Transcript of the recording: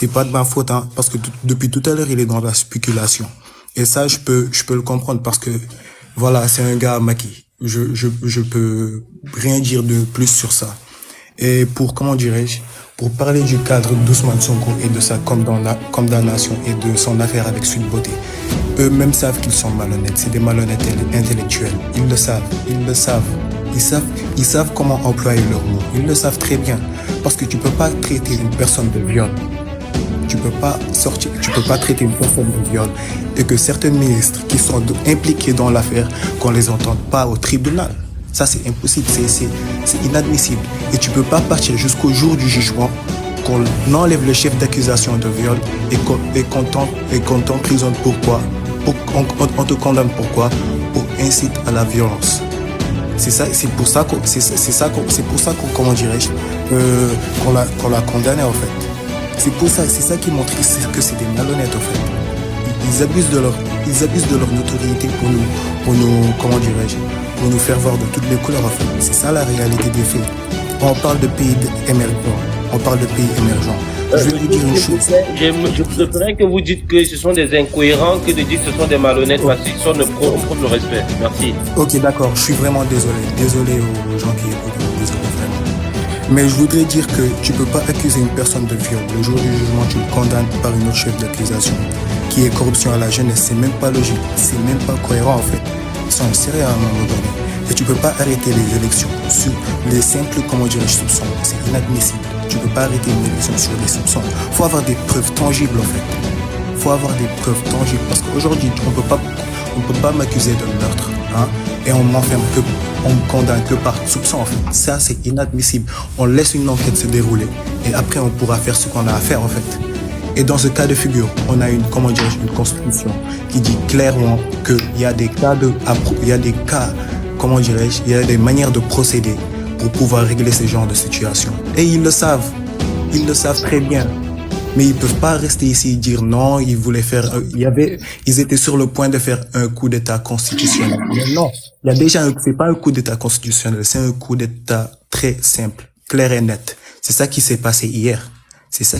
c'est pas de ma faute, hein, parce que depuis tout à l'heure, il est dans la spéculation. Et ça, je peux le comprendre parce que, voilà, c'est un gars maquis. Je peux rien dire de plus sur ça. Et pour, comment dirais-je, pour parler du cadre d'Ousmane Sonko et de sa condamnation et de son affaire avec Sud Beauté, eux-mêmes savent qu'ils sont malhonnêtes. C'est des malhonnêtes intellectuels. Ils le savent. Ils le savent. Ils savent comment employer leurs mots. Ils le savent très bien. Parce que tu peux pas traiter une personne de viol. Tu peux pas traiter une personne de viol et que certains ministres qui sont impliqués dans l'affaire, qu'on les entende pas au tribunal. Ça, c'est impossible, c'est inadmissible. Et tu peux pas partir jusqu'au jour du jugement, qu'on enlève le chef d'accusation de viol qu'on t'emprisonne pourquoi? On te condamne pourquoi? Pour incite à la violence. C'est pour ça comment dirais-je, qu'on l'a condamné en fait. C'est ça qui montre que c'est des malhonnêtes en fait. Ils abusent de leur notoriété pour nous, comment dirais-je, pour nous faire voir de toutes les couleurs en fait. C'est ça la réalité des faits. On parle de pays émergents. On parle de pays émergents. Je vais vous dire une chose. Je préférerais que vous dites que ce sont des incohérents que de dire que ce sont des malhonnêtes parce qu'ils sont on prend le respect. Merci. Ok, d'accord. Je suis vraiment désolé. Désolé aux gens qui écoutent. Désolé vraiment. Mais je voudrais dire que tu peux pas accuser une personne de viol. Le jour du jugement, tu le condamnes par une autre chef d'accusation qui est corruption à la jeunesse. C'est même pas logique. C'est même pas cohérent en fait. Ils sont sérieux à un moment donné. Et tu peux pas arrêter les élections sur les simples, comment dirais-je, soupçons. C'est inadmissible. Tu peux pas arrêter une élection sur des soupçons. Faut avoir des preuves tangibles en fait. Faut avoir des preuves tangibles parce qu'aujourd'hui, on peut pas m'accuser de meurtre, hein, et on me condamne que par soupçon en fait. Ça, c'est inadmissible. On laisse une enquête se dérouler et après on pourra faire ce qu'on a à faire en fait. Et dans ce cas de figure, on a une constitution qui dit clairement qu'il y a des cas, comment dirais-je, il y a des manières de procéder pour pouvoir régler ce genre de situation. Et ils le savent très bien. Mais ils peuvent pas rester ici et dire non, ils voulaient faire, ils étaient sur le point de faire un coup d'État constitutionnel. Mais non, c'est pas un coup d'État constitutionnel, c'est un coup d'État très simple, clair et net. C'est ça qui s'est passé hier. C'est ça